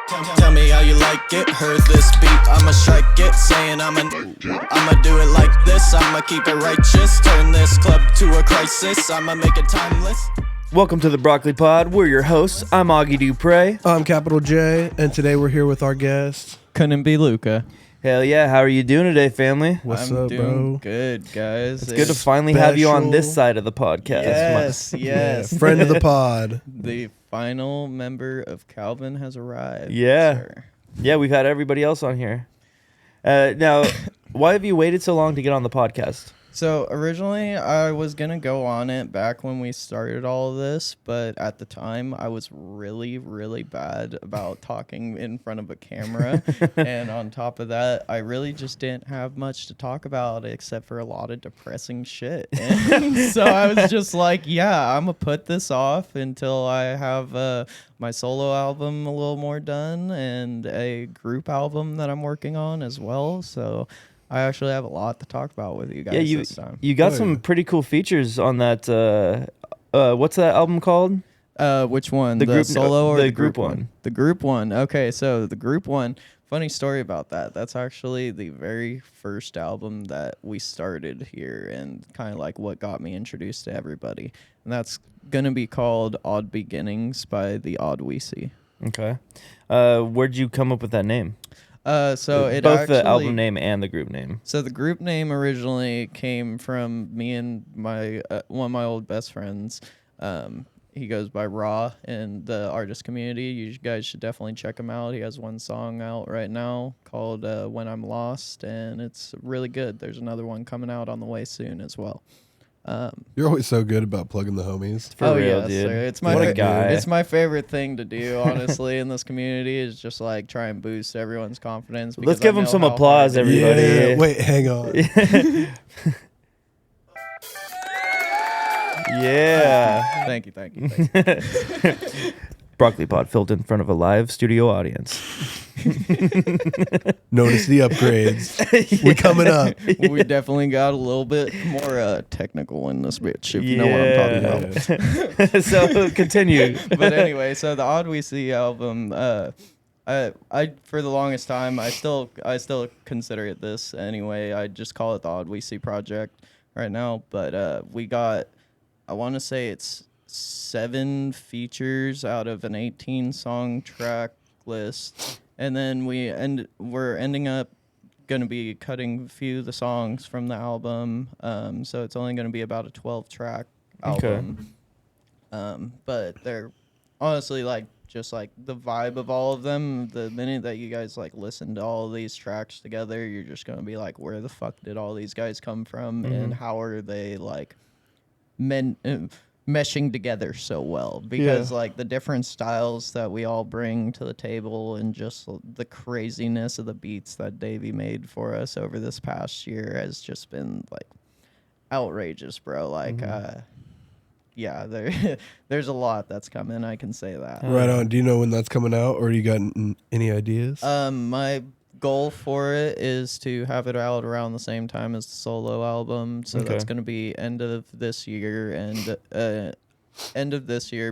Tell me how you like it. Heard this beat, I'ma strike it. Saying I'ma do it like this. I'ma keep it righteous. Turn this club to a crisis. I'ma make it timeless. Welcome to the Broccoli Pod. We're your hosts. I'm Augie Dupre. I'm Capital J, and today we're here with our guest. Couldn'tBeLuca. Hell yeah, how are you doing today, family? What's I'm up, doing bro? good, guys. It's good to finally have you on this special- side of the podcast. Yes, yes. Friend of the pod. The final member of Calvin has arrived. Yeah. sir. Yeah, we've had everybody else on here. Now, why have you waited so long to get on the podcast? So originally I was going to go on it back when we started all of this, but at the time I was really, really bad about talking in front of a camera. And on top of that, I really just didn't have much to talk about except for a lot of depressing shit. And so I was just like, yeah, I'm going to put this off until I have my solo album a little more done and a group album that I'm working on as well. So I actually have a lot to talk about with you guys this time. You got some pretty cool features on that. What's that album called? Which one? The The group- solo or the the group group one? The group one. Okay, so the group one, funny story about that. That's actually the very first album that we started here and kind of like what got me introduced to everybody. And that's going to be called Odd Beginnings by the Odd We See. Okay. Where'd you come up with that name? So it Both actually, the album name and the group name. So the group name originally came from me and my one of my old best friends. He goes by Raw in the artist community. You guys should definitely check him out. He has one song out right now called When I'm Lost, and it's really good. There's another one coming out on the way soon as well. You're always so good about plugging the homies. For real, yes, dude. sir. It's my What a guy. It's my favorite thing to do, honestly, in this community is just like try and boost everyone's confidence. Let's because give I him know some how applause, hard it is. everybody. Yeah. Wait, hang on. Yeah. Thank you. Broccoli Pod filled in front of a live studio audience. Notice the upgrades. We coming up. We definitely got a little bit more technical in this bitch, if you know what I'm talking about. So continue. But anyway, so the Odd We See album, I for the longest time, I still consider it this anyway. I just call it the Odd We See project right now. But we got, I want to say it's 7 features out of an 18-song track list. And then we're ending up going to be cutting a few of the songs from the album. So it's only going to be about a 12-track album. But they're honestly like just like the vibe of all of them. The minute that you guys like listen to all of these tracks together, you're just going to be like, where the fuck did all these guys come from? And how are they like meshing together so well, because like the different styles that we all bring to the table and just the craziness of the beats that Davey made for us over this past year has just been like outrageous, bro. Like yeah, there's a lot that's coming, I can say that. Right on. Do you know when that's coming out, or do you got any ideas? My goal for it is to have it out around the same time as the solo album, so that's going to be end of this year and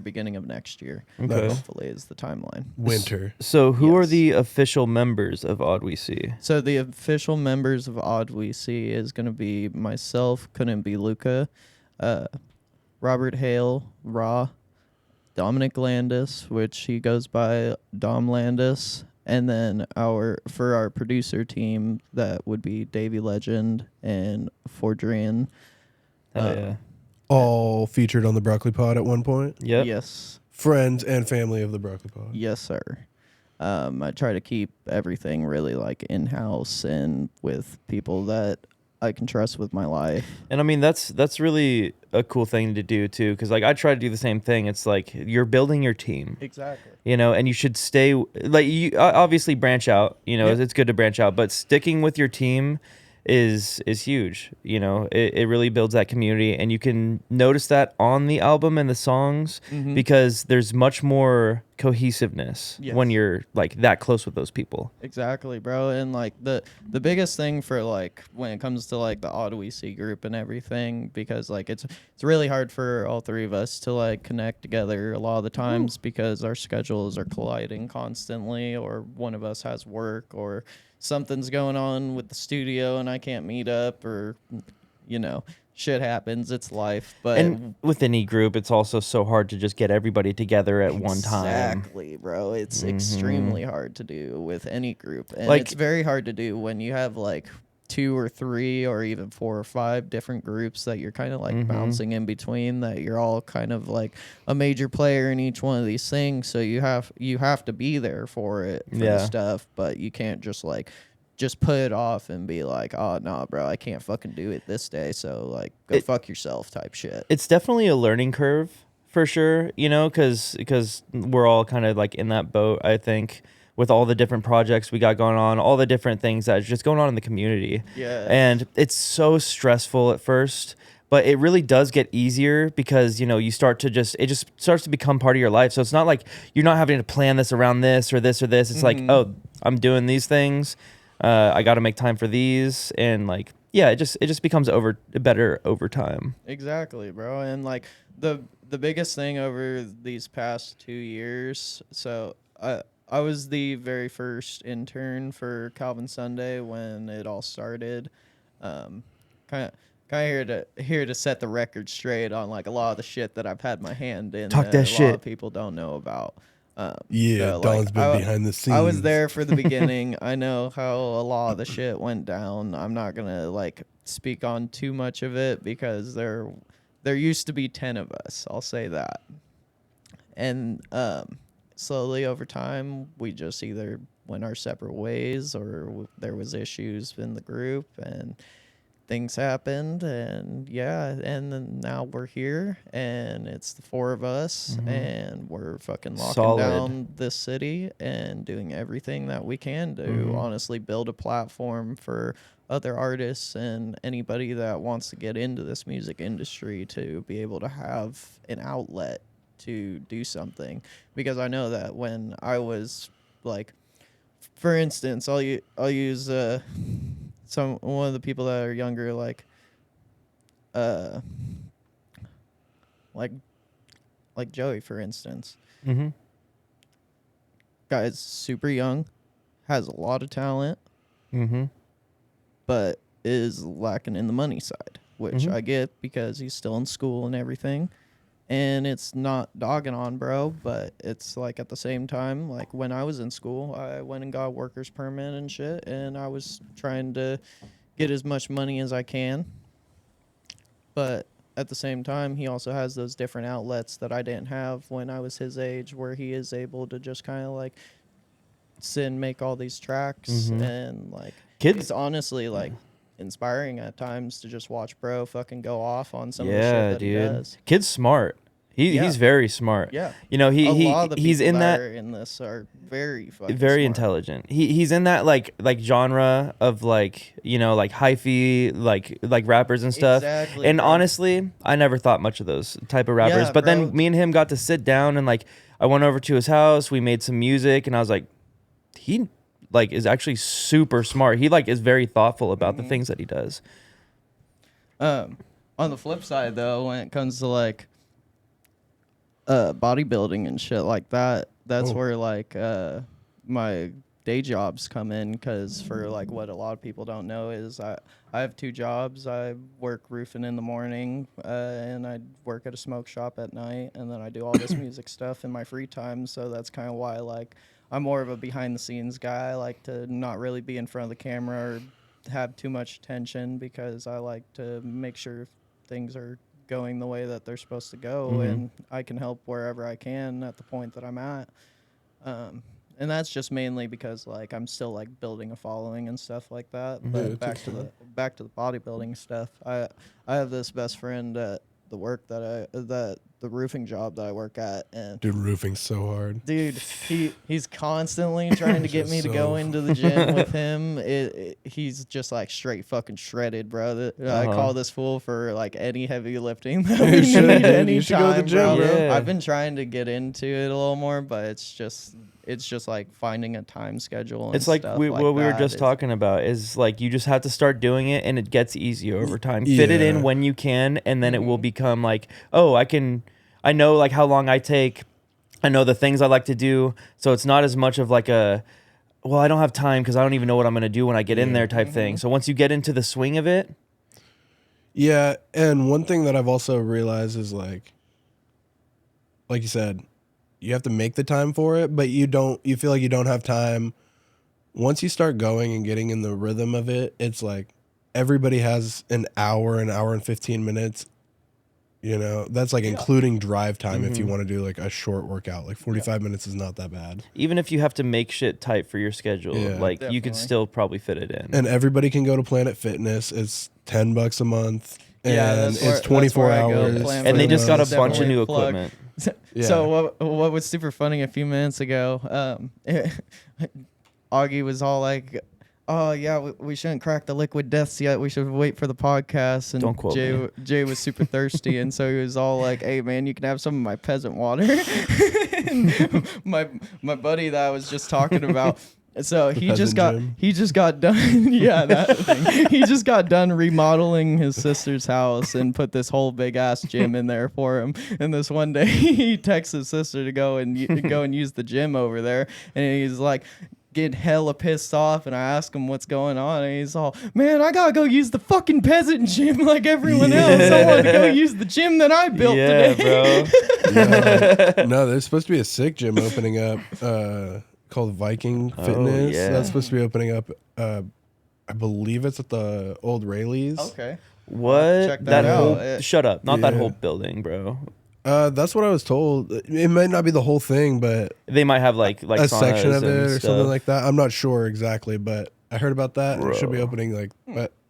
beginning of next year. Okay. Hopefully is the timeline. Winter. So who are Yes. the official members of Odd We See? So the official members of Odd We See is going to be myself, Couldn'tBeLuca, Robert Hale, Raw, Dominic Landis, which he goes by Dom Landis, and then for our producer team, that would be Davey Legend and Fordrian. Yeah. All featured on the Broccoli Pod at one point. Yep. Yes. Friends and family of the Broccoli Pod. Yes, sir. I try to keep everything really like in-house and with people that I can trust with my life. And I mean, that's really a cool thing to do too, because like I try to do the same thing. It's like you're building your team, Exactly. you know, and you should stay like you obviously branch out. You know, it's good to branch out, but sticking with your team is huge. You know, it really builds that community, and you can notice that on the album and the songs because there's much more cohesiveness when Yes. you're like that close with those people. Exactly, bro. And like the biggest thing for like when it comes to like the Odd We See group and everything, because like it's really hard for all three of us to like connect together a lot of the times because our schedules are colliding constantly, or one of us has work, or something's going on with the studio and I can't meet up, or you know, shit happens. It's life. But And with any group, it's also so hard to just get everybody together at one time. exactly, bro. It's extremely hard to do with any group. And Like- it's very hard to do when you have like 2 or 3 or even 4 or 5 different groups that you're kind of like bouncing in between, that you're all kind of like a major player in each one of these things. So you have to be there for it, for the Yeah. stuff, but you can't just put it off and be like, oh no, bro, I can't fucking do it this day, so like go fuck yourself type shit. It's definitely a learning curve for sure, you know, because we're all kind of like in that boat, I think, with all the different projects we got going on, all the different things that's just going on in the community. Yeah. And it's so stressful at first, but it really does get easier because, you know, you start to it just starts to become part of your life. So it's not like you're not having to plan this around this or this or this. It's like, oh, I'm doing these things. I got to make time for these. And like, yeah, it just becomes better over time. Exactly, bro. And like the biggest thing over these past 2 years, so I was the very first intern for Calvin Sunday when it all started. Kind of here to set the record straight on like a lot of the shit that I've had my hand in Talk that a shit. lot of people don't know about. Yeah, So, Don's like, been behind the scenes. I was there for the beginning. I know how a lot of the shit went down. I'm not gonna like speak on too much of it because there used to be 10 of us. I'll say that. And slowly over time, we just either went our separate ways, or there was issues in the group and things happened, and yeah, and then now we're here, and it's the 4 of us, and we're fucking locking Solid. down this city and doing everything that we can to honestly build a platform for other artists and anybody that wants to get into this music industry to be able to have an outlet to do something. Because I know that when I was like, for instance, I'll use one of the people that are younger, like Joey, for instance. Mm-hmm. Guy's super young, has a lot of talent, Mm-hmm. but is lacking in the money side, which I get because he's still in school and everything. And it's not dogging on bro, but it's like at the same time, like when I was in school, I went and got a worker's permit and shit, and I was trying to get as much money as I can. But at the same time, he also has those different outlets that I didn't have when I was his age, where he is able to just kind of like sit and make all these tracks, and like it's honestly like inspiring at times to just watch bro fucking go off on some of the shit that he does. Kid's smart. He's very smart. Yeah. You know, A lot of the he's people in that are in this are very fucking very smart. intelligent. He's in that like genre of like, you know, like hyphy like rappers and stuff. Exactly, And bro. honestly, I never thought much of those type of rappers. Yeah, but bro. then me and him got to sit down and like I went over to his house, we made some music, and I was like, he like is actually super smart. He like is very thoughtful about the things that he does. On the flip side, though, when it comes to like bodybuilding and shit like that, that's where like my day jobs come in. Because for like what a lot of people don't know is I have 2 jobs. I work roofing in the morning, and I work at a smoke shop at night, and then I do all this music stuff in my free time. So that's kind of why like I'm more of a behind the scenes guy. I like to not really be in front of the camera or have too much attention, because I like to make sure things are going the way that they're supposed to go, and I can help wherever I can at the point that I'm at. And that's just mainly because like I'm still like building a following and stuff like that. But back to the bodybuilding stuff. I have this best friend that work that the roofing job that I work at, and Dude, roofing's so hard. dude, he's constantly trying to get me to go into the gym with him. He's just like straight fucking shredded, bro. I call this fool for like any heavy lifting that we need You should go to the anytime, gym, bro. bro. I've been trying to get into it a little more, but it's just like finding a time schedule. And It's like stuff what we were that. just talking about is like you just have to start doing it, and it gets easier over time. Fit it in when you can, and then it will become like, oh, I know like how long I take. I know the things I like to do, so it's not as much of like a, well, I don't have time because I don't even know what I'm gonna do when I get in there type thing. So once you get into the swing of it, Yeah, and one thing that I've also realized is like you said, you have to make the time for it, but you feel like you don't have time. Once you start going and getting in the rhythm of it, it's like everybody has an hour and 15 minutes. You know, that's like including drive time if you want to do like a short workout. Like 45 minutes is not that bad. even if you have to make shit tight for your schedule, Yeah. like you could Definitely. still probably fit it in. And everybody can go to Planet Fitness. It's $10 a month. Yeah, And that's where- it's 24 that's where I go. hours. Planet And they just got a Fitness bunch of definitely new plug. equipment. Yeah. So what was super funny a few minutes ago, Augie was all like, "Oh yeah, we shouldn't crack the liquid deaths yet. We should wait for the podcast." And Don't quote me. Jay was super thirsty, and so he was all like, "Hey man, you can have some of my peasant water." And my buddy that I was just talking about. So he just got done. Yeah, that thing. He just got done remodeling his sister's house and put this whole big ass gym in there for him. And this one day he texts his sister to go and use the gym over there, and he's like getting hella pissed off. And I ask him what's going on, and he's all, "Man, I gotta go use the fucking peasant gym like everyone else. I want to go use the gym that I built Yeah, today." bro. No, there's supposed to be a sick gym opening up called Viking Fitness. yeah. That's supposed to be opening up. I believe it's at the old Rayleigh's. Okay. What? Check that whole out. shut up. Not that Yeah. whole building, bro. That's what I was told. It might not be the whole thing, but They might have like a section saunas of it and or stuff. something like that. I'm not sure exactly, but I heard about that. And it should be Bro. opening like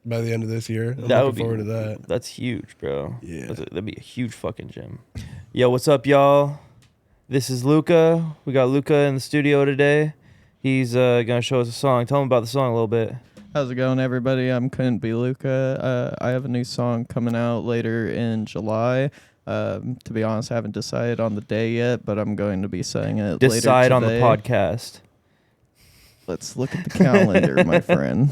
by the end of this year. I'm That would looking be forward to that. That's huge, bro. Yeah. That'd be a huge fucking gym. Yo, what's up, y'all? This is Luca. We got Luca in the studio today. He's gonna show us a song. Tell him about the song a little bit. How's it going, everybody? I'm Couldn'tBeLuca. I have a new song coming out later in July. To be honest, I haven't decided on the day yet, but I'm going to be saying it later Decide on the today. podcast. Let's look at the calendar, my friend.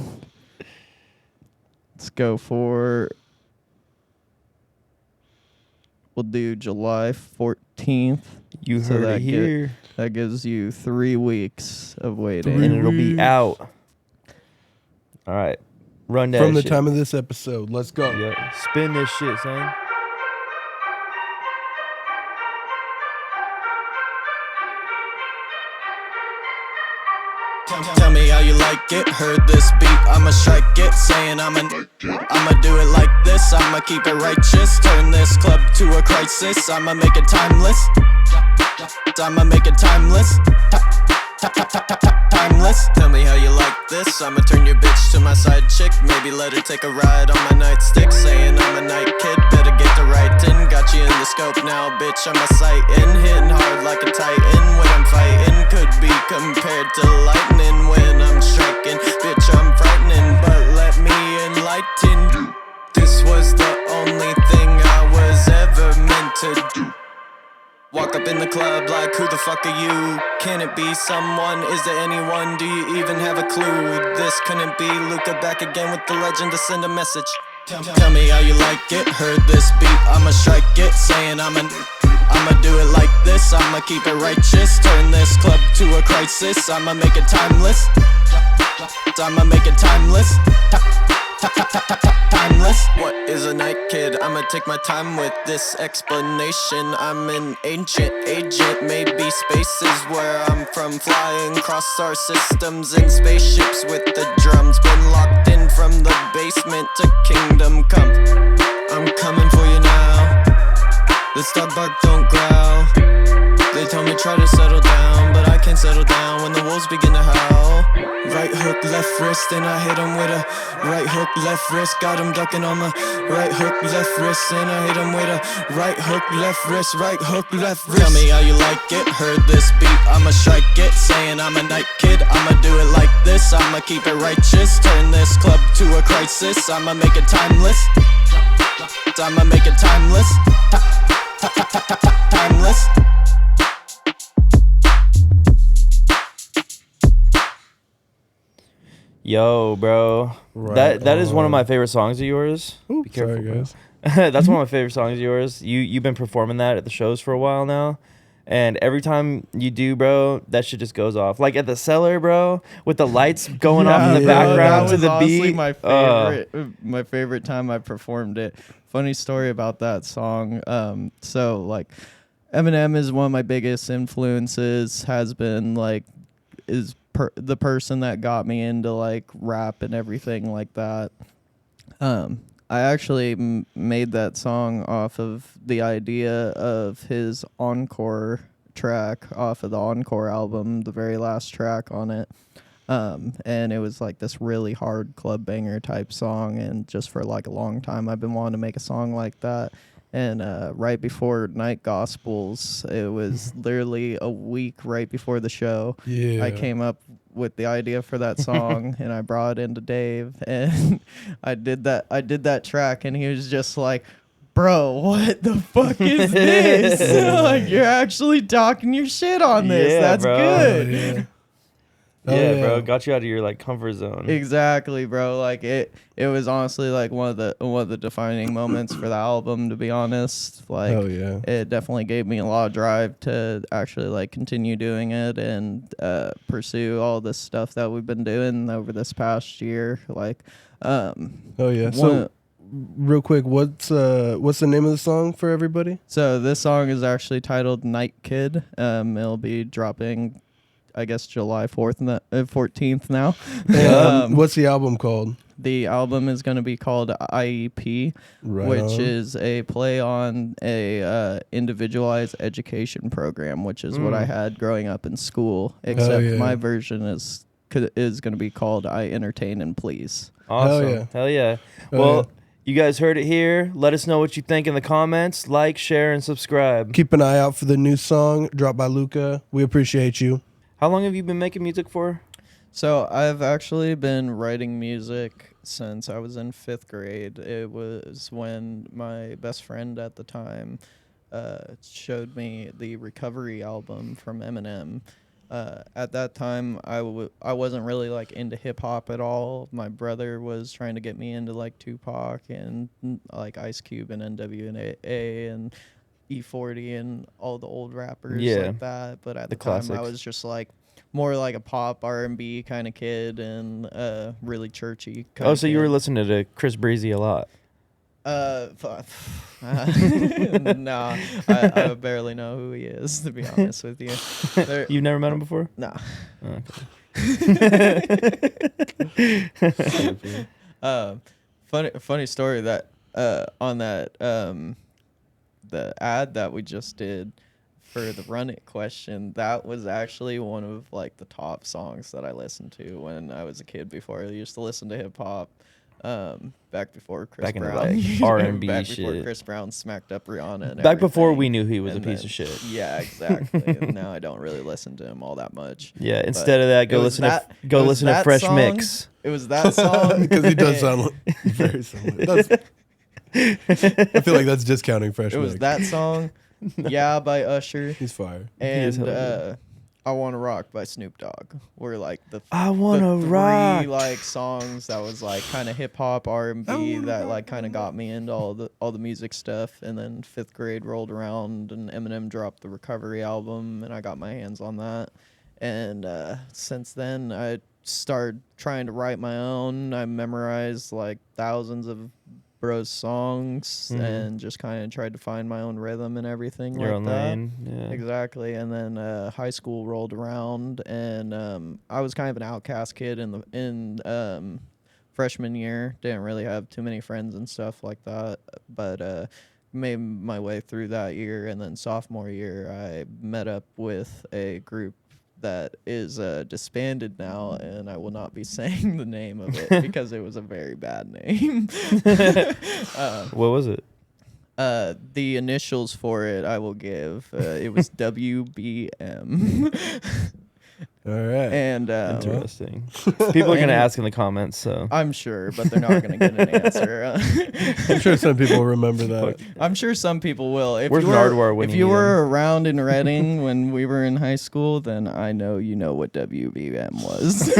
Let's go for... We'll do July 14th. You So heard that it here, That gives you 3 weeks of waiting. and it'll be out. All right, run that From the shit. time of this episode, let's go. Yeah, spin this shit, son. Tell me how you like it. Heard this beat, I'ma strike it. Saying I'ma do it like this. I'ma keep it righteous. Turn this club to a crisis. I'ma make it timeless. I'ma make it timeless. Timeless. Tell me how you like this. I'ma turn your bitch to my side chick. Maybe let her take a ride on my nightstick. Saying I'm a night kid, better get the writing. Got you in the scope now, bitch. I'm a sightin', hitting hard like a titan. When I'm fighting, could be compared to lightning. When I'm striking, bitch, I'm frightening. But let me enlighten you. This was the only thing I was ever meant to do. Walk up in the club like, who the fuck are you? Can it be someone? Is there anyone? Do you even have a clue? This couldn't be Luca, back again with the legend to send a message. Tell me how you like it. Heard this beat, I'ma strike it. Saying I'ma do it like this. I'ma keep it righteous. Turn this club to a crisis. I'ma make it timeless. I'ma make it timeless. Timeless. What is a night kid? I'ma take my time with this explanation. I'm an ancient agent, maybe spaces where I'm from. Flying across our systems in spaceships with the drums. Been locked in from the basement to kingdom come. I'm coming for you now. This dog bark, don't growl. They told me try to settle down, but I I can't settle down when the wolves begin to howl. Right hook, left wrist, and I hit him with a right hook, left wrist. Got him ducking on the right hook, left wrist, and I hit him with a right hook, left wrist, right hook, left wrist. Tell me how you like it, heard this beat, I'ma strike it. Saying I'm a night kid, I'ma do it like this. I'ma keep it righteous, turn this club to a crisis. I'ma make it timeless. I'ma make it timeless. Timeless. Yo, bro. Right that is one of on. my favorite songs of yours. Ooh, Be careful, sorry, bro. guys. That's one of my favorite songs of yours. You've been performing that at the shows for a while now. And every time you do, bro, that shit just goes off. Like at the cellar, bro, with the lights going off in the bro, background that to was the honestly beat. my favorite time I performed it. Funny story about that song. So like Eminem is one of my biggest influences, has been like the person that got me into like rap and everything like that. I actually made that song off of the idea of his encore track off of the encore album, the very last track on it. And it was like this really hard club banger type song, and just for like a long time I've been wanting to make a song like that. And right before Night Gospels, it was literally a week right before the show. Yeah. I came up with the idea for that song and I brought it into Dave, and I did that track, and he was just like, bro, what the fuck is this? Like, you're actually talking your shit on this. Yeah, That's bro. good. Yeah. Yeah, Oh, bro. Got you out of your like comfort zone. Exactly, bro. Like it was honestly like one of the defining moments for the album, to be honest. Like Hell yeah. it definitely gave me a lot of drive to actually like continue doing it and pursue all this stuff that we've been doing over this past year. Like Oh yeah. So real quick, what's the name of the song for everybody? So this song is actually titled Night Kid. It'll be dropping, I guess, July 14th now. What's the album called? The album is going to be called IEP, Right which on. is a play on a individualized education program, which is what I had growing up in school. Except yeah. my version is going to be called I Entertain and Please. Awesome. Hell yeah. Hell Well, yeah. you guys heard it here. Let us know what you think in the comments. Like, share, and subscribe. Keep an eye out for the new song dropped by Luca. We appreciate you. How long have you been making music for? So I've actually been writing music since I was in 5th grade. It was when my best friend at the time showed me the Recovery album from Eminem. At that time, I wasn't really like into hip hop at all. My brother was trying to get me into like Tupac and like Ice Cube and NWA and E40 and all the old rappers like that. But at the time, I classics. was just like more like a pop R&B kind of kid and really churchy kind of So you were kid. listening to Chris Breezy a lot. No, I barely know who he is, to be honest with you. You've never met him before? Nah. Okay. Funny story that on that the ad that we just did for the Run It question, that was actually one of like the top songs that I listened to when I was a kid. Before I used to listen to hip hop. Back before Chris Back in the, Brown, like, R&B back before shit. Chris Brown smacked up Rihanna. And Back before everything. we knew he was a And piece then- of shit. Yeah, exactly. And now I don't really listen to him all that much. Yeah, But instead of that, it was that- it was listen to that Fresh song- Mix. It was that song Because he does sound very similar. I feel like that's discounting Fresh It was Mix. that song, "Yeah" by Usher, He's fire. is and hella good. "I Wanna Rock" by Snoop Dogg. Were like the I wanna the rock. three like songs that was like kind of hip hop R&B that like kind of got me into all the music stuff. And then 5th grade rolled around and Eminem dropped the Recovery album, and I got my hands on that. And since then, I started trying to write my own. I memorized like thousands of Bros songs and just kind of tried to find my own rhythm and everything Your like own that. lane. Yeah. Exactly. And then high school rolled around, and I was kind of an outcast kid in freshman year. Didn't really have too many friends and stuff like that, but made my way through that year. And then sophomore year, I met up with a group that is disbanded now, and I will not be saying the name of it because it was a very bad name. What was it? The initials for it I will give. It was WBM. All right. And Interesting. People are gonna ask in the comments, so I'm sure, but they're not gonna get an answer. I'm sure some people remember that. I'm sure some people will. If Where's you were, Nardwuar when if you you need were around in Reading when we were in high school, then I know you know what WBM was.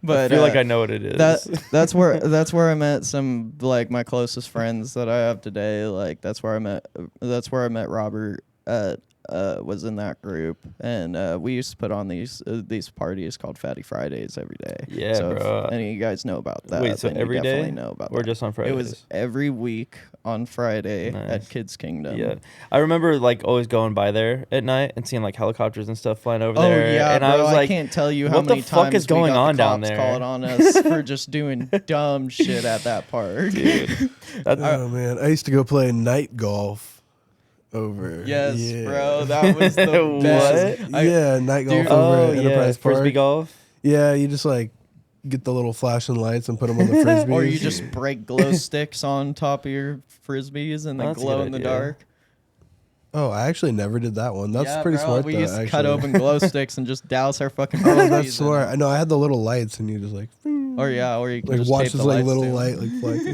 But I feel like I know what it is. that's where I met some like my closest friends that I have today. Like that's where I met Robert. Was in that group, and we used to put on these parties called Fatty Fridays every day. Yeah, so bro. If any of you guys know about that, Wait, so then every you day? definitely know about Or that. just on It Fridays? was every week on Friday Nice. at Kids Kingdom. Yeah, I remember like always going by there at night and seeing like helicopters and stuff flying over Oh there. yeah, and bro, I was like, can't tell you how what the many fuck times is going we got on the down cops there? calling on us for just doing dumb shit at that park. Dude, Oh man, I used to go play night golf over. Yes, yeah. bro, that was the What? best. Yeah, night golf Dude, over oh at yeah, Enterprise Park. frisbee golf. Yeah, you just like get the little flashing lights and put them on the frisbees. Or you just break glow sticks on top of your frisbees and Oh, they that's a glow good in the idea. dark. Oh, I actually never did that one. That's Yeah, pretty bro, smart we though. used to actually. cut open glow sticks and just douse our fucking Oh, frisbees that's in smart. it. I know. I had the little lights, and you just like Or yeah, or you can like just watch tape this the like lights little to 'em. light like fly through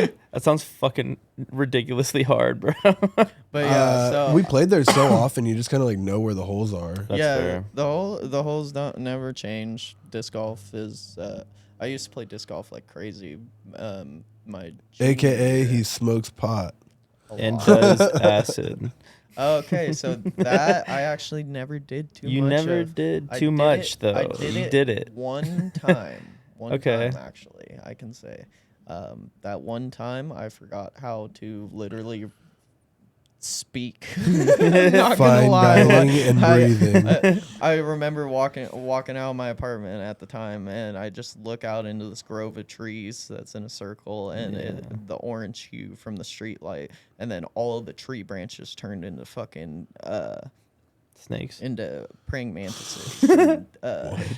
you. That sounds fucking ridiculously hard, bro. But yeah, so we played there so often, you just kind of like know where the holes are. That's yeah, fair. the holes don't never change. Disc golf is. I used to play disc golf like crazy. My junior AKA year, he smokes pot. a And lot. does acid. Okay, so that I actually never did too You much. never of. did I too did much it- though. I did You it did it. one time. One Okay. time actually, I can say. That one time I forgot how to literally speak. I'm not Fine gonna lie. dining and breathing. I remember walking out of my apartment at the time, and I just look out into this grove of trees that's in a circle, and the orange hue from the street light, and then all of the tree branches turned into fucking Snakes. into praying mantises, and,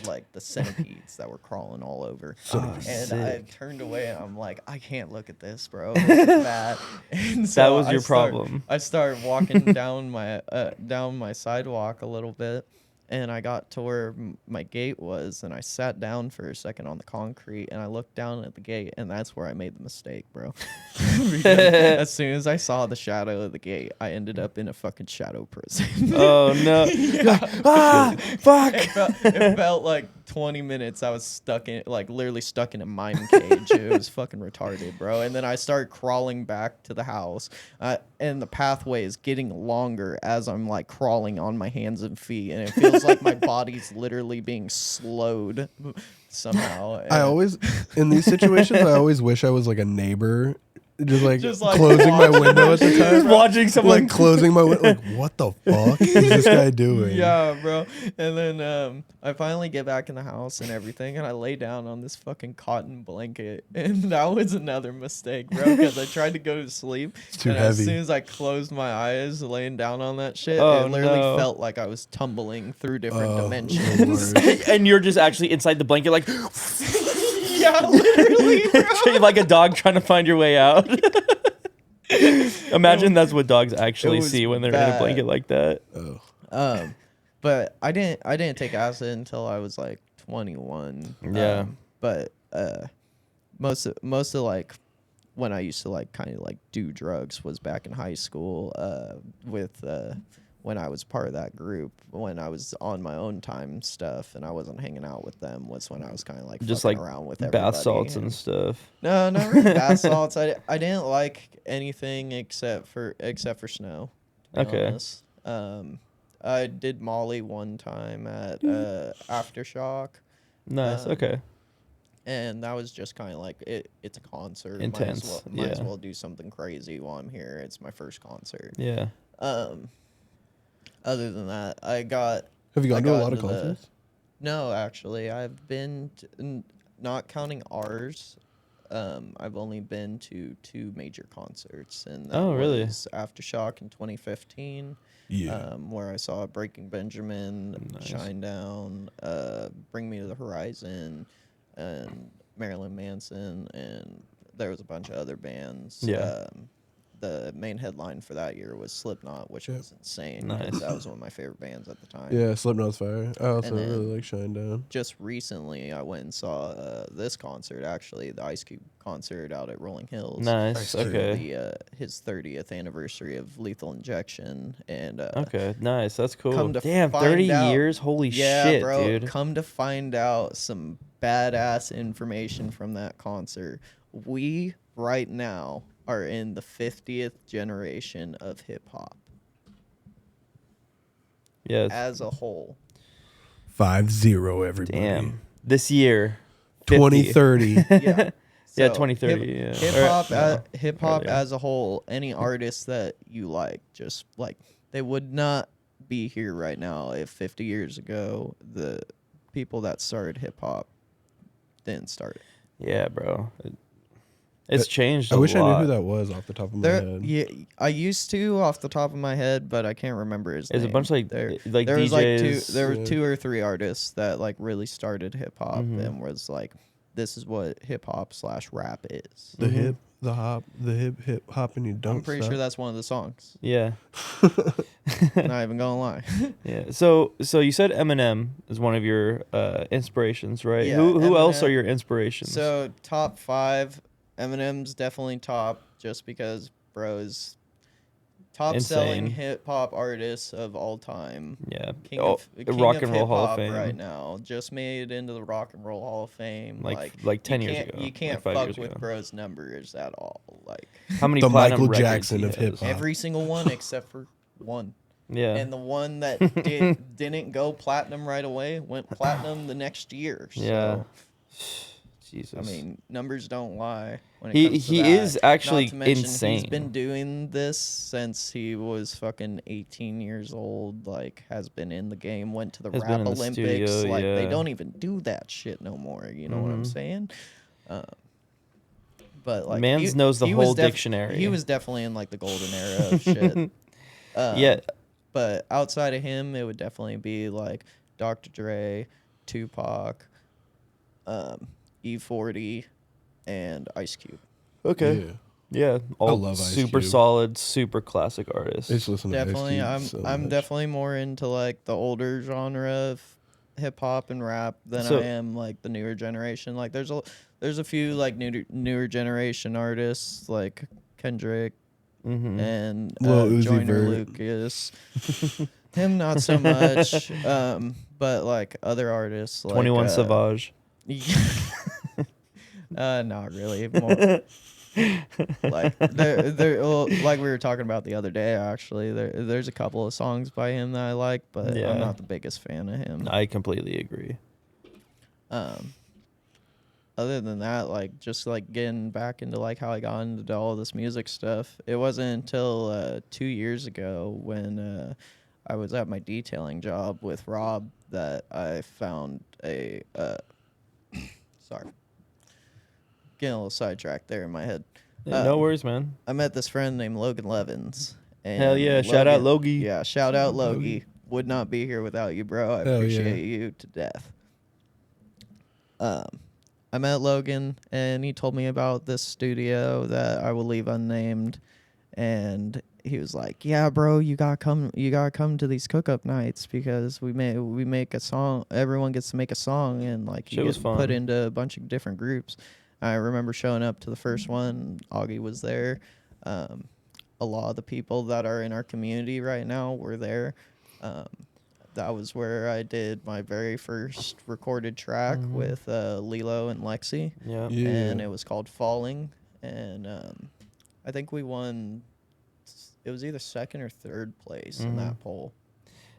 like the centipedes that were crawling all over. And I sick. turned away, and I'm like, I can't look at this, bro. This is bad. And so That was I your start- problem. I started walking down my sidewalk a little bit, and I got to where my gate was, and I sat down for a second on the concrete, and I looked down at the gate, and that's where I made the mistake, bro. Because as soon as I saw the shadow of the gate, I ended up in a fucking shadow prison. Oh no. Ah, fuck. It felt like 20 minutes I was stuck in, like literally stuck in a mine cage. It was fucking retarded, bro. And then I started crawling back to the house, and the pathway is getting longer as I'm like crawling on my hands and feet, and it feels like my body's literally being slowed somehow. I always in these situations I always wish I was like a neighbor. Just like closing my watching window at the Just time. watching someone. Like closing my window. Like, what the fuck is this guy doing? Yeah, bro. And then I finally get back in the house and everything, and I lay down on this fucking cotton blanket, and that was another mistake, bro, because I tried to go to sleep. It's too As heavy. soon as I closed my eyes, laying down on that shit, Oh, it literally no. felt like I was tumbling through different Oh, dimensions. Lord. And you're just actually inside the blanket, like Yeah, literally, bro. like a dog trying to find your way out. Imagine that's what dogs actually was see when they're in bad. a blanket like that. Oh. But I didn't take acid until I was like 21. Yeah. But most of like when I used to like kind of like do drugs was back in high school with when I was part of that group, when I was on my own time stuff and I wasn't hanging out with them, was when I was kind of like Just fucking like around with everybody. bath salts and stuff. No, not really bath salts. I didn't like anything except for snow. To be Okay. honest. I did Molly one time at Aftershock. Nice. Okay. And that was just kind of like it's a concert. Intense, Might as yeah. well do something crazy while I'm here. It's my first concert. Yeah. Other than that, I got. Have you I gone to a got lot of into the- concerts? No, actually, I've been not counting ours. I've only been to 2 major concerts, and that Oh, really? was Aftershock in 2015, Yeah. where I saw Breaking Benjamin, Nice. Shinedown, Bring Me to the Horizon, and Marilyn Manson, and there was a bunch of other bands. Yeah. The main headline for that year was Slipknot, which was insane. Nice. 'Cause that was one of my favorite bands at the time. Yeah, Slipknot's fire. I also And then- really like Shinedown. Just recently, I went and saw this concert, actually, the Ice Cube concert out at Rolling Hills. Nice. Nice. Okay. His 30th anniversary of Lethal Injection, and Okay. Nice. That's cool. come to Damn, find 30 out- years. Holy yeah, shit, bro. dude. Come to find out some badass information from that concert. We right now are in the 50th generation of hip hop Yeah. as a whole. 5-0, everybody. Damn. This year. 50. 2030. Yeah. Yeah, So, 2030. Yeah. Hip Or, hop, no, hip hop earlier. as a whole. Any artists that you like, just like they would not be here right now if 50 years ago the people that started hip hop didn't start it. Yeah, bro. It's changed. I wish I knew lot. who that was off the top of my There, head. yeah, I used to off the top of my head, but I can't remember his There's a name. bunch of, like there DJs. was like there were yeah. 2 or 3 artists that like really started hip hop Mhm. and was like, this is what hip hop / rap is. The hip, the hop, the hip hop, and you don't I'm pretty stop. sure that's one of the songs. Yeah. Not even gonna lie. Yeah. So you said Eminem is one of your inspirations, right? Yeah, Who else Eminem. are your inspirations? So top 5, Eminem's definitely top, just because bro's top selling Insane. hip hop artist of all time. yeah. King Oh, of Rock and Roll Hall of hip-hop Fame. right now. Just made it into the Rock and Roll Hall of Fame. Like 10 you years can't- ago, You like can't 5 fuck years with ago. bro's numbers at all. Like How many The platinum Michael records Jackson he of has? hip-hop. every single one except for one. Yeah. And the one that didn't go platinum right away went platinum the next year. Yeah. So, Jesus. I mean, numbers don't lie. When it He- comes to he that. is actually Not to mention, insane. He's been doing this since he was fucking 18 years old. Like, has been in the game. Went to the Has been rap in the Olympics. studio, Like, they yeah. don't even do that shit no more. You know what I'm Mhm. saying? But like, Mans knows the he was whole dictionary. He was definitely in like the golden era of shit. Yeah. But outside of him, it would definitely be like Dr. Dre, Tupac, E40, and Ice Cube. Okay. Yeah. Yeah. All love Ice super Cube. solid, super classic artists. I just listen to Ice Definitely, Cube I'm so I'm much. definitely more into like the older genre of hip hop and rap than So- I am like the newer generation. Like there's a few like newer generation artists like Kendrick Mm-hmm. and Lil Uzi Joyner Vert. Lucas. Him not so much, but like other artists like 21 Savage. Not really. More, like well, like we were talking about the other day. Actually, there's a couple of songs by him that I like, but Yeah. I'm not the biggest fan of him. I completely agree. Other than that, like just like getting back into like how I got into all this music stuff. It wasn't until 2 years ago when I was at my detailing job with Rob that I found a sorry, getting a little sidetracked there in my head. No worries, man. I met this friend named Logan Levins. And Hell yeah, shout out Logie. Yeah, shout out Logie. Would not be here without you, bro. I Hell appreciate you to death. I met Logan, and he told me about this studio that I will leave unnamed, and he was like, "Yeah, bro, you gotta come to these cook-up nights because we make a song. Everyone gets to make a song, and like you Shit was get fun. put into a bunch of different groups." I remember showing up to the first one. Augie was there. A lot of the people that are in our community right now were there. That was where I did my very first recorded track with Lilo and Lexi. Yeah. Yeah. And it was called Falling. And I think we won, it was either second or third place in that poll.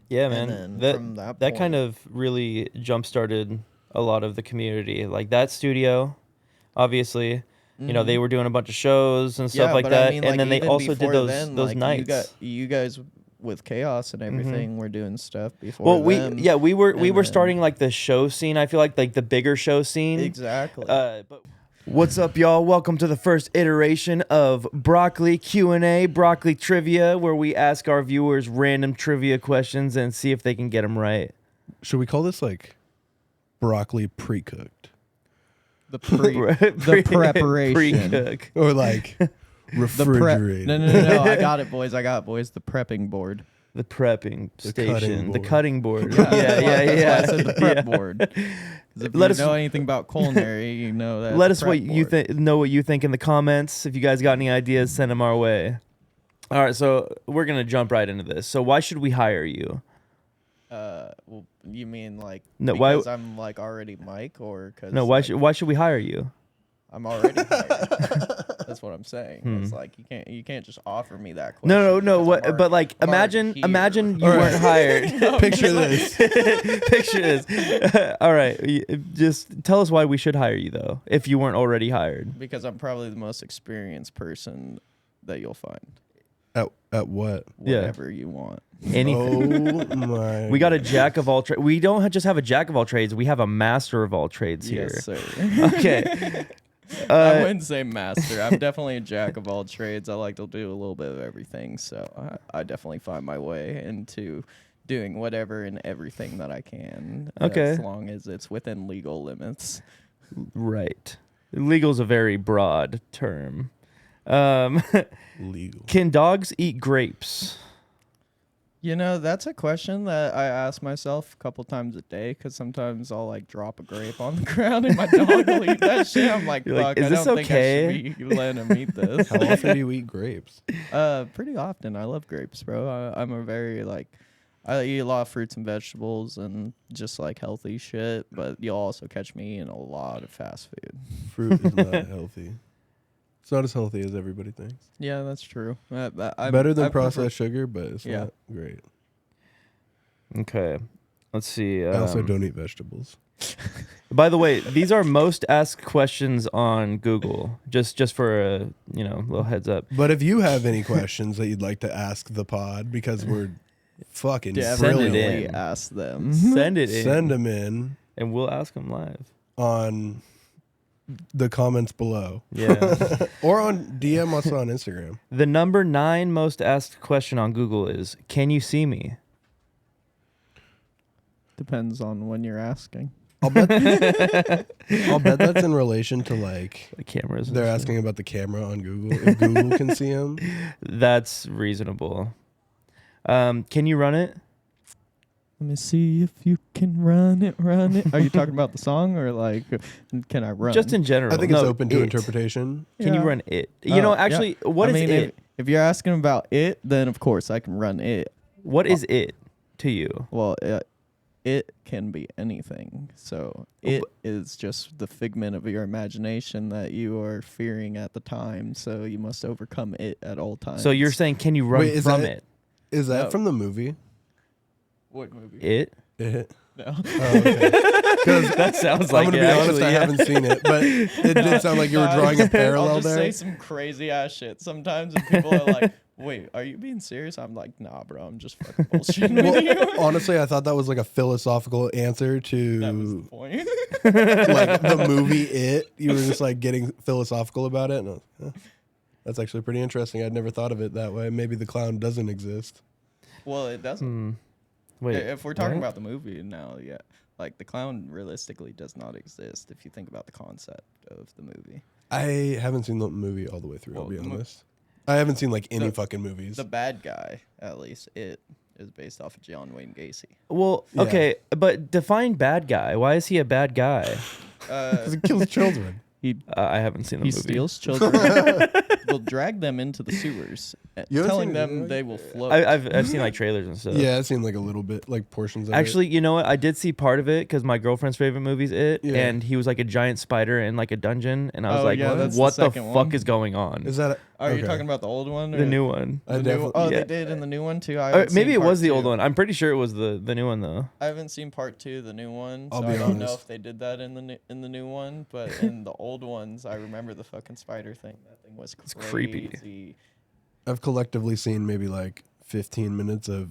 Yeah, And man. then That from that that kind point- of really jump started a lot of the community. Like that studio, obviously, you know, they were doing a bunch of shows and stuff like but that. I mean, and like, then they even also did before those then, those like, nights. You guys with Chaos and everything were doing stuff before Well, them. we were and then- starting like the show scene. I feel like the bigger show scene. Exactly. But What's up, y'all? Welcome to the first iteration of Broccoli Q&A, Broccoli Trivia, where we ask our viewers random trivia questions and see if they can get them right. Should we call this like broccoli pre-cooked The preparation. Pre-cook. or like refrigerated? No. I got it, boys. The prepping board. The prepping station. The board. cutting board. That's why Yeah. I said the prep Yeah. board. 'Cause if Let you us- know anything about culinary, you know that. Let us know what you think in the comments. If you guys got any ideas, send them our way. All right, so we're gonna jump right into this. So why should we hire you? Well, you mean like No, why- because I'm like already Mike, or because No, why should we hire you? I'm already hired. That's what I'm saying. It's like you can't just offer me that question. No. because What? But like, I'm already imagine you here. weren't hired. Picture this. Picture this. All right, just tell us why we should hire you though, if you weren't already hired. Because I'm probably the most experienced person that you'll find. At what? Yeah. Whatever you want. Anything. Oh my! We got a jack of all trades. We don't just have a jack of all trades. We have a master of all trades here. Yes, sir. Okay. I wouldn't say master. I'm definitely a jack of all trades. I like to do a little bit of everything. So I definitely find my way into doing whatever and everything that I can. Okay. As long as it's within legal limits. Right. Legal's a very broad term. legal. Can dogs eat grapes? You know, that's a question that I ask myself a couple times a day because sometimes I'll like drop a grape on the ground and my dog will eat that shit. I'm like, You're fuck, like, is I this don't think okay? I should be letting him eat this. How often do you eat grapes? Pretty often. I love grapes, bro. I'm a very I eat a lot of fruits and vegetables and just like healthy shit, but you'll also catch me eating a lot of fast food. Fruit is not healthy. It's not as healthy as everybody thinks. Yeah, that's true. Better than processed sugar, but it's Yeah. not great. Okay. Let's see. I also don't eat vegetables. By the way, these are most asked questions on Google. Just for a little heads up. But if you have any questions that you'd like to ask the pod, because we're fucking Send it brilliant, in. Definitely ask them. Send it in, send them in and we'll ask them live. on the comments below. Yeah. Or on DM us on Instagram. The number 9 most asked question on Google is, "Can you see me?" Depends on when you're asking. I'll bet that's in relation to like The cameras. and they're shit. asking about the camera on Google. If Google can see them. That's reasonable. Can you run it? Let me see if you can run it, run it. Are you talking about the song or like, can I run? Just in general. I think it's No, open to it. interpretation. Can you Yeah. run it? You know, Oh, yeah. actually, what I is mean, it? If you're asking about it, then of course I can run it. What is it to you? Well, it can be anything. So it is just the figment of your imagination that you are fearing at the time. So you must overcome it at all times. So you're saying, can you run Wait, is from that- it? Is that No. from the movie? what movie? It? It. No. Oh, okay. That sounds like I'm gonna it, be honest, actually, I yeah. haven't seen it, but it did sound like you were drawing a I'll parallel just there. say some crazy ass shit sometimes, and people are like, "Wait, are you being serious?" I'm like, "Nah, bro, I'm just fucking bullshitting with you." Well, honestly, I thought that was like a philosophical answer That was the to point. like the movie It. You were just like getting philosophical about it. And I was like, "Huh, that's actually pretty interesting. I'd never thought of it that way. Maybe the clown doesn't exist. Well, it doesn't. Wait. If we're talking what? about the movie now, yeah, like the clown realistically does not exist if you think about the concept of the movie. I haven't seen the movie all the way through. I'll Well, be the mo- honest. I haven't seen like any the- fucking movies. The bad guy, at least, it is based off of John Wayne Gacy. Well, Yeah. okay, but define bad guy. Why is he a bad guy? Because it kills children. He I haven't seen the he movie. steals children, will drag them into the sewers, You haven't telling seen them it? they will float. I've seen like trailers and stuff. Yeah, I've seen like a little bit, like portions of Actually, you know what? I did see part of it because my girlfriend's favorite movie's It, Yeah. and he was like a giant spider in like a dungeon, and I was Oh, like, yeah, that's "What the the second fuck one. is going on?" it. Is that Are you okay. talking about the old one? Or The new one. I the new definitely- Oh, yeah. they did in the new one too. I Or haven't maybe seen it part was the old two. one. I'm pretty sure it was the new one though. I haven't seen part 2, the new one, I'll so be I don't know honest. if they did that in the new one. But in the old ones, I remember the fucking spider thing. That thing was creepy. crazy. I've collectively seen maybe like 15 minutes of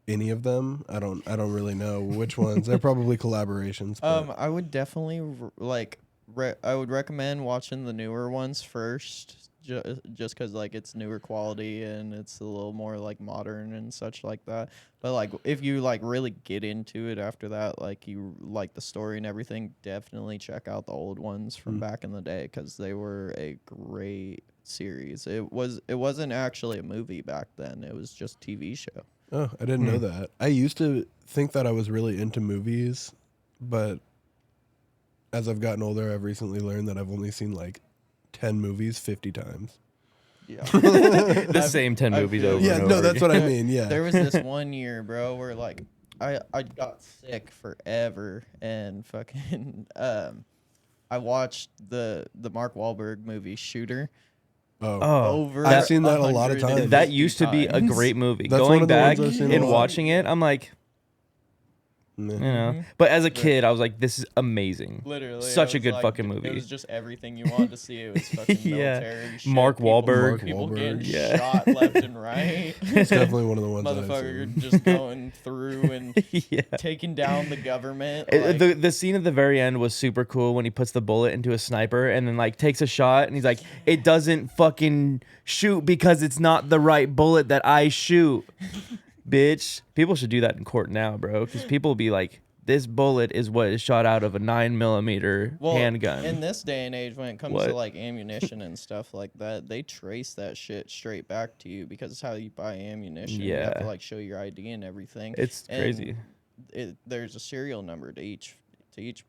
any of them. I don't really know which ones. They're probably collaborations. But I would definitely like I would recommend watching the newer ones first, just because like it's newer quality and it's a little more like modern and such like that. But like if you like really get into it after that, like you like the story and everything, definitely check out the old ones from back in the day because they were a great series. It wasn't actually a movie back then. It was just a TV show. Oh, I didn't know that. I used to think that I was really into movies, but as I've gotten older, I've recently learned that I've only seen like 10 movies 50 times. Yeah. The same 10 movies over Yeah, and no, over that's again. what I mean. Yeah. There was this one year, bro, where like I got sick forever and fucking I watched the Mark Wahlberg movie Shooter Oh, over. I've seen that a lot of 150 times. that used to be a times. great movie. That's one Going of the back ones I've seen a and lot. watching it, I'm like, Meh. you know. But as a kid, I was like, this is amazing. Literally, Such a it was good like, fucking It movie. was just everything you wanted to see. It was fucking Yeah. military shit. Mark Wahlberg. Mark People getting Wahlberg. Yeah. shot left and right. It's definitely one of the ones I've Motherfucker seen. just going through and Yeah. taking down the government. The scene at the very end was super cool when he puts the bullet into a sniper and then like takes a shot and he's like, it doesn't fucking shoot because it's not the right bullet that I shoot. Bitch. People should do that in court now, bro. Because people will be like, this bullet is what is shot out of a 9mm handgun. In this day and age, when it comes What? to like ammunition and stuff like that, they trace that shit straight back to you because it's how you buy ammunition. You have to Yeah. like show your ID and everything. It's And crazy. There's a serial number to each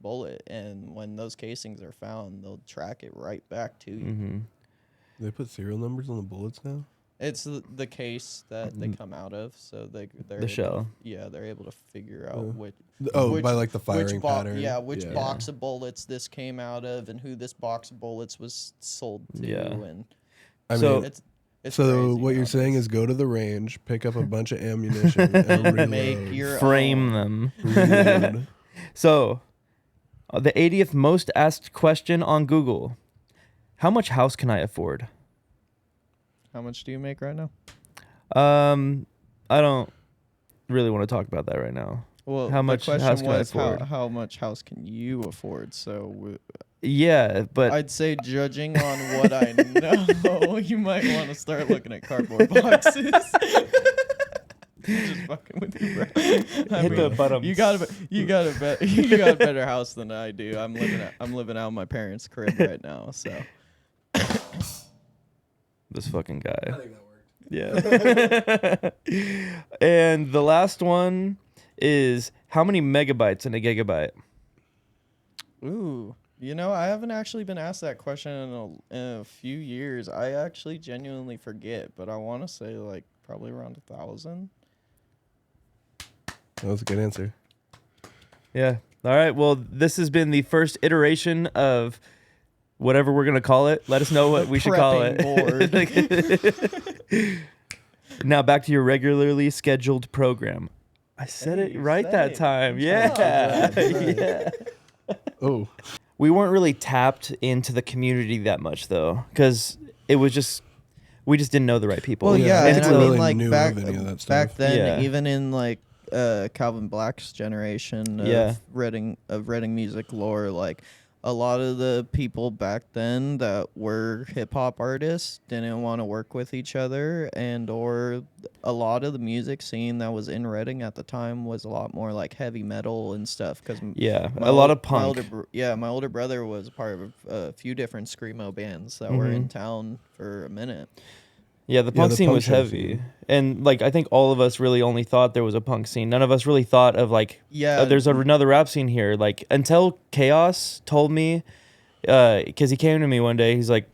bullet, and when those casings are found, they'll track it right back to you. Mm-hmm. They put serial numbers on the bullets now? It's the case that they come out of, so they're The able shell. they're able to figure out which. Oh, which- by like the firing which pattern. Yeah, which box of bullets this came out of, and who this box of bullets was sold to. Yeah. And I So- mean, it's so crazy what you're saying nowadays. is go to the range, pick up a bunch of ammunition, and reload. Make your Frame own. them. Reload. So, the 80th most asked question on Google. How much house can I afford? How much do you make right now? I don't really want to talk about that right now. Well, How much the question house can I was afford? how much house can you afford? So Yeah, but I'd say, judging on what I know, you might want to start looking at cardboard boxes. Just fucking with you, bro. Hit the bottom. You got a better house than I do. I'm living out of my parents' crib right now. So this fucking guy. I think that worked. Yeah. And the last one is how many megabytes in a gigabyte? ooh, I haven't actually been asked that question in a few years. I actually genuinely forget, but I want to say like probably around 1,000. That was a good answer. Yeah. All right. Well, this has been the first iteration of whatever we're going to call it. Let us know what we should call it. Prepping Now back to your regularly scheduled program. I said Hey, it you right said that it. time. Good Yeah. job, bud. Yeah. Oh, We weren't really tapped into the community that much though, because it was just we just didn't know the right people. Well, yeah, I and think I we mean, really like knew back of any of that stuff. back then, Yeah. even in like Calvin Black's generation of Yeah. Reading music lore, like a lot of the people back then that were hip hop artists didn't want to work with each other, and or a lot of the music scene that was in Reading at the time was a lot more like heavy metal and stuff. Because Yeah, a lot of punk. My older brother was part of a few different screamo bands that were in town for a minute. Yeah, the punk the scene punk was show heavy. scene. And like I think all of us really only thought there was a punk scene. None of us really thought of like Yeah, there's another rap scene here. Like until Chaos told me cuz he came to me one day, he's like,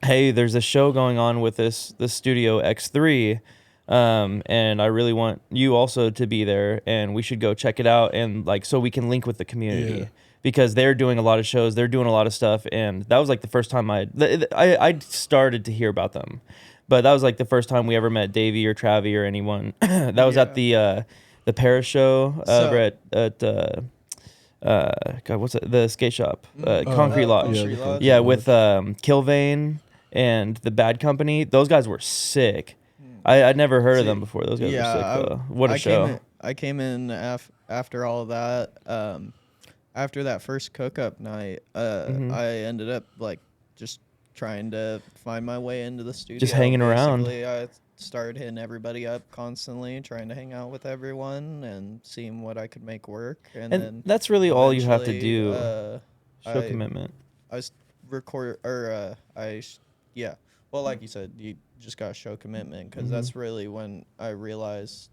"Hey, there's a show going on with this Studio X3 and I really want you also to be there and we should go check it out and like so we can link with the community." Yeah. Because they're doing a lot of shows, they're doing a lot of stuff, and that was like the first time I started to hear about them. But that was like the first time we ever met Davey or Travi or anyone. That was at the Paris show over at God, what's it? The skate shop, Concrete Lodge. yeah, Concrete the Lodge. Concrete Yeah, Lodge. with Kilvane and the Bad Company. Those guys were sick. I'd never heard of them before. Those guys were sick though. What a show. I came in after all of that. after that first cook up night, I ended up like just trying to find my way into the studio. Just hanging around. Basically, I started hitting everybody up constantly, trying to hang out with everyone and seeing what I could make work. And then that's really all you have to eventually, do. Show I- commitment. Yeah. Well, like you said, you just gotta show commitment because that's really when I realized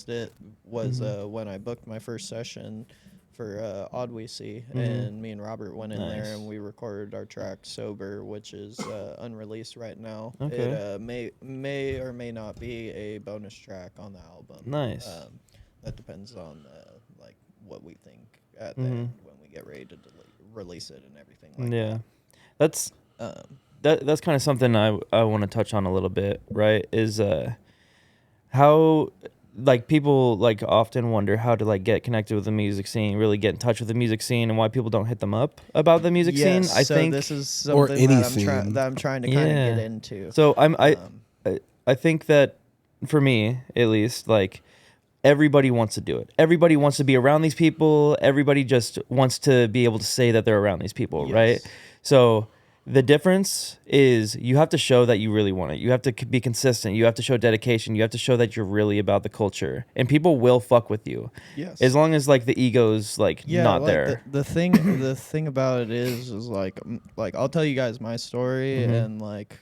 it was when I booked my first session for Odd We See, and me and Robert went in there Nice. and we recorded our track Sober, which is unreleased right now. Okay. It may or may not be a bonus track on the album. Nice. That depends on like what we think at the end when we get ready to release it and everything like Yeah. that. That's kind of something I want to touch on a little bit, right? Is how like people like often wonder how to like get connected with the music scene, really get in touch with the music scene, and why people don't hit them up about the music scene. I so think this is Or something any that I'm trying to kind of Yeah. get into. so. I think that for me at least, like everybody wants to do it. Everybody wants to be around these people. Everybody just wants to be able to say that they're around these people, right? Yes. So the difference is you have to show that you really want it. You have to be consistent. You have to show dedication. You have to show that you're really about the culture, and people will fuck with you. Yes. As long as like the ego's like not like, there. The thing about it is like I'll tell you guys my story and like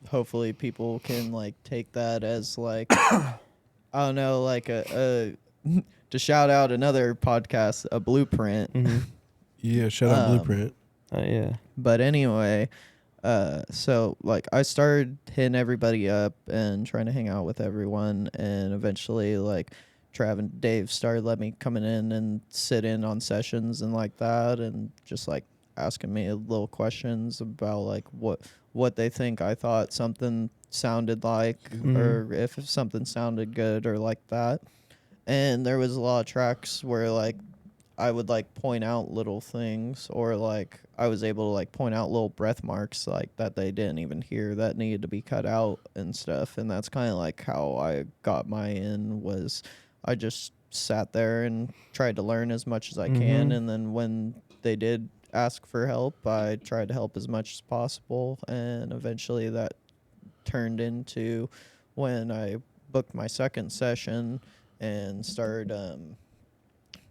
hopefully people can like take that as like I don't know, like a to shout out another podcast, a blueprint. Yeah, shout out Blueprint. Yeah. But anyway, so like I started hitting everybody up and trying to hang out with everyone, and eventually like Trav and Dave started letting me coming in and sit in on sessions and like that, and just like asking me little questions about like what they think I thought something sounded like, or if something sounded good or like that. And there was a lot of tracks where like I would like point out little things, or like I was able to like point out little breath marks like that they didn't even hear that needed to be cut out and stuff. And that's kind of like how I got my in, was I just sat there and tried to learn as much as I can, and then when they did ask for help, I tried to help as much as possible, and eventually that turned into when I booked my second session and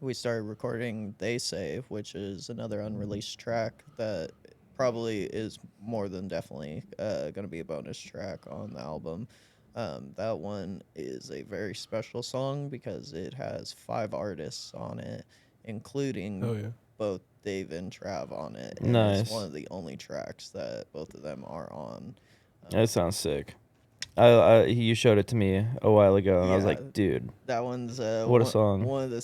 we started recording They Say, which is another unreleased track that probably is more than definitely going to be a bonus track on the album. That one is a very special song because it has 5 artists on it, including both Dave and Trav on it. And Nice. It's one of the only tracks that both of them are on. That sounds sick. You showed it to me a while ago, and I was Yeah. like, dude. That one's What a song. One of the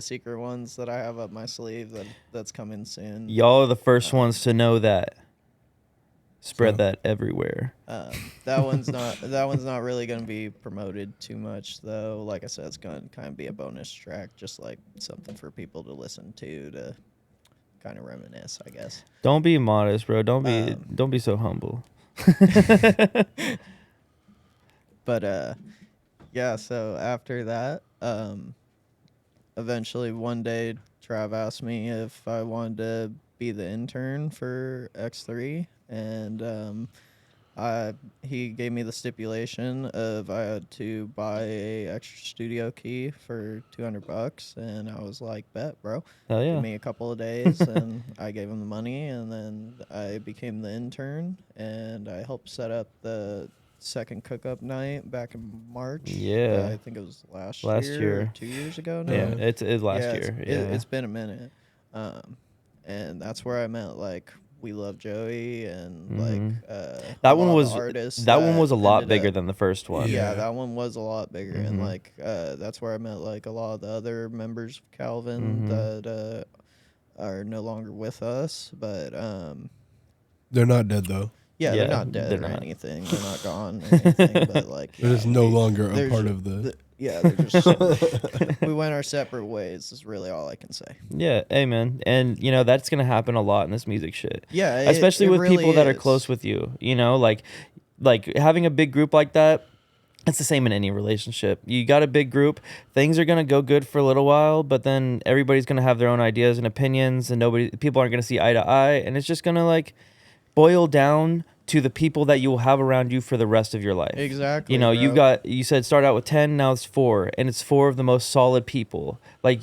secret ones that I have up my sleeve that's coming soon. Y'all are the first ones to know that. Spread that everywhere. That one's not really going to be promoted too much though. Like I said, it's going to kind of be a bonus track, just like something for people to listen to kind of reminisce, I guess. Don't be modest, bro. Don't be so humble. But yeah, so after that, eventually one day Trav asked me if I wanted to be the intern for X3, and he gave me the stipulation of I had to buy a extra studio key for $200, and I was like, bet, bro. Hell yeah. Give me a couple of days, and I gave him the money, and then I became the intern, and I helped set up the second cook-up night back in March. Yeah. I think it was last year. or 2 years ago now. Yeah, it's last Yeah, year. It's been a minute. And that's where I met like We Love Joey and like that one was artists. that one was a lot ended bigger up- than the first one. Yeah, that one was a lot bigger, and like that's where I met like a lot of the other members of Calvin that are no longer with us, but They're not dead though. yeah, Yeah, they're not dead they're or not. anything. They're not gone or anything, but like They're just no longer a there's- part of the. yeah, they're just we went our separate ways. Is really all I can say. Yeah, hey man, and you know that's gonna happen a lot in this music shit. Yeah, especially it with really people that are is. close with you. You know, like having a big group like that. it's the same in any relationship. You got a big group, things are gonna go good for a little while, but then everybody's gonna have their own ideas and opinions, and people aren't gonna see eye to eye, and it's just gonna like boil down to the people that you will have around you for the rest of your life. Exactly. You know, bro. you said start out with 10, now it's 4, and it's 4 of the most solid people. Like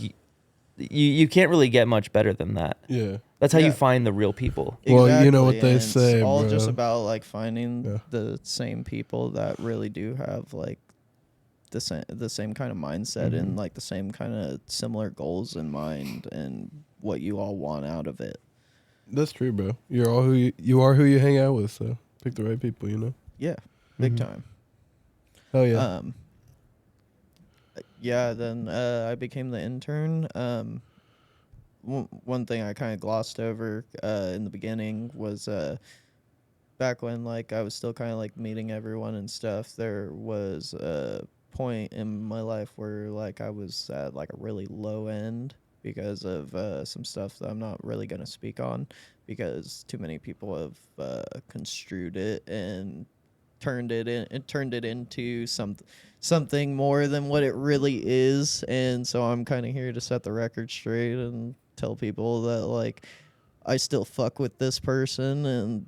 you can't really get much better than that. Yeah. That's how you Yeah. find the real people. Well, you know what Exactly, they and say, it's all bro. just about like finding Yeah. the same people that really do have like the same kind of mindset and like the same kind of similar goals in mind and what you all want out of it. That's true, bro. You're all you are who you hang out with, so pick the right people, you know? Yeah, big time. Hell yeah. Yeah, then I became the intern. One thing I kind of glossed over in the beginning was back when like I was still kind of like meeting everyone and stuff. There was a point in my life where like I was at like a really low end because of some stuff that I'm not really gonna speak on because too many people have construed it and turned it into something more than what it really is. And so I'm kind of here to set the record straight and tell people that like I still fuck with this person and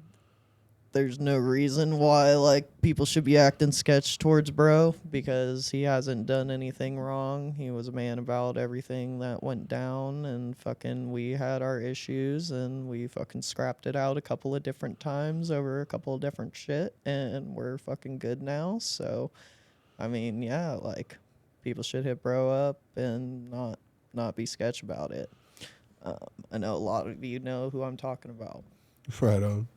there's no reason why like people should be acting sketch towards bro because he hasn't done anything wrong. He was a man about everything that went down and fucking we had our issues and we fucking scrapped it out a couple of different times over a couple of different shit and we're fucking good now. So I mean, yeah, like people should hit bro up and not be sketch about it. I know a lot of you know who I'm talking about. Right on.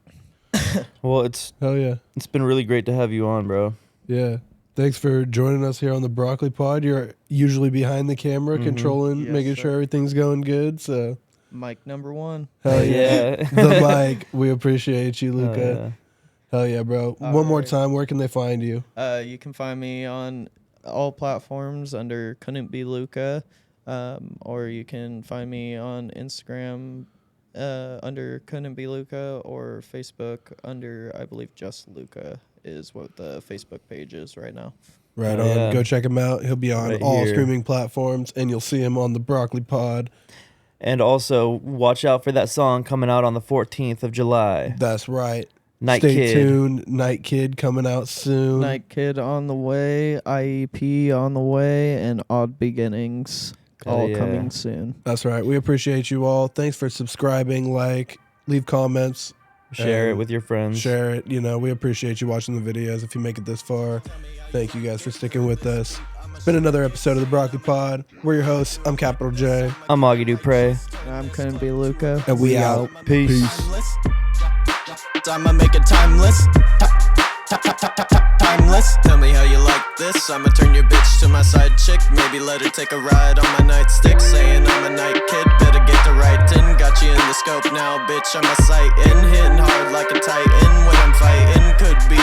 Well, it's Hell yeah. been really great to have you on, bro. Yeah. Thanks for joining us here on the Broccoli Pod. You're usually behind the camera, controlling, Yes, making sir. sure everything's going good. So, Mic number 1. hell yeah. Yeah. The mic. We appreciate you, Oh, Luca. yeah. Hell yeah, bro. One more right. time, where can they find you? You can find me on all platforms under Couldn'tBeLuca, or you can find me on Instagram under Couldn'tBeLuca or Facebook under, I believe, just Luca is what the Facebook page is right now. Right Oh, on. yeah. Go check him out. He'll be on Right all here. streaming platforms, and you'll see him on the Broccoli Pod. And also, watch out for that song coming out on the 14th of July. That's right. Night Stay Kid. tuned. Night Kid coming out soon. Night Kid on the way, IEP on the way, and Odd Beginnings Hell all yeah. coming soon. That's right. We appreciate you all. Thanks for subscribing, leave comments, Share it and with your friends. share it. You know, we appreciate you watching the videos. If you make it this far, thank you guys for sticking with us. It's been another episode of the Broccoli Pod. We're your hosts. I'm Capital J, I'm Augie Dupre. And I'm Couldn'tBeLuca. and we out. Peace. Timeless. I'ma make it timeless. Timeless. Tell me how you like this. I'ma turn your bitch to my side chick. Maybe let her take a ride on my nightstick. Saying I'm a night kid, better get to writing. Got you in the scope now, bitch. I'm a sightin', hitting hard like a titan. When I'm fighting, could be,